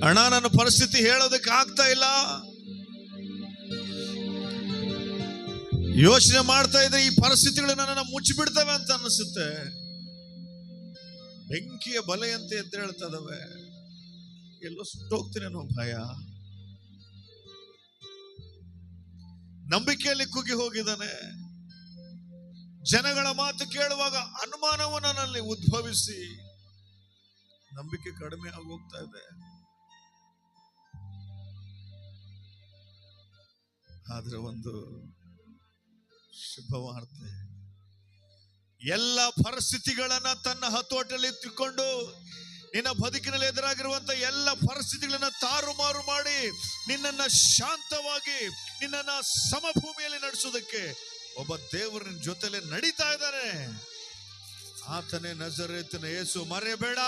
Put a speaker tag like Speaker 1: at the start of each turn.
Speaker 1: ಅಣ್ಣ ನನ್ನ ಪರಿಸ್ಥಿತಿ ಹೇಳೋದಕ್ಕೆ ಆಗ್ತಾ ಇಲ್ಲ, ಯೋಚನೆ ಮಾಡ್ತಾ ಇದ್ರೆ ಈ ಪರಿಸ್ಥಿತಿಗಳು ನನ್ನನ್ನು ಮುಚ್ಚಿಬಿಡ್ತವೆ ಅಂತ ಅನಿಸುತ್ತೆ. ಬೆಂಕಿಯ ಬಲೆಯಂತೆ ಎದ್ದೇಳ್ತದವೆ, ಎಲ್ಲೋ ಸುಟ್ಟೋಗ್ತೀನಿ ಅನ್ನೋ ಭಯ, ನಂಬಿಕೆಯಲ್ಲಿ ಕುಗ್ಗಿ ಹೋಗಿದ್ದಾನೆ. ಜನಗಳ ಮಾತು ಕೇಳುವಾಗ ಅನುಮಾನವು ನನ್ನಲ್ಲಿ ಉದ್ಭವಿಸಿ ನಂಬಿಕೆ ಕಡಿಮೆ ಆಗೋಗ್ತಾ ಇದೆ. ಆದ್ರೆ ಒಂದು ಶುಭವಾರ್ತೆ, ಎಲ್ಲ ಪರಿಸ್ಥಿತಿಗಳನ್ನ ತನ್ನ ಹತೋಟಲ್ಲಿ ಇಟ್ಟುಕೊಂಡು ನಿನ್ನ ಬದುಕಿನಲ್ಲಿ ಎದುರಾಗಿರುವಂತ ಎಲ್ಲ ಪರಿಸ್ಥಿತಿಗಳನ್ನ ತಾರುಮಾರು ಮಾಡಿ ನಿನ್ನನ್ನ ಶಾಂತವಾಗಿ ನಿನ್ನನ್ನ ಸಮಭೂಮಿಯಲ್ಲಿ ನಡೆಸೋದಕ್ಕೆ ಒಬ್ಬ ದೇವರ ಜೊತೆಲೆ ನಡೀತಾ ಇದ್ದಾನೆ. ಆತನೇ ನಜರೇತಿನ ಯೇಸು, ಮರೆಯಬೇಡ.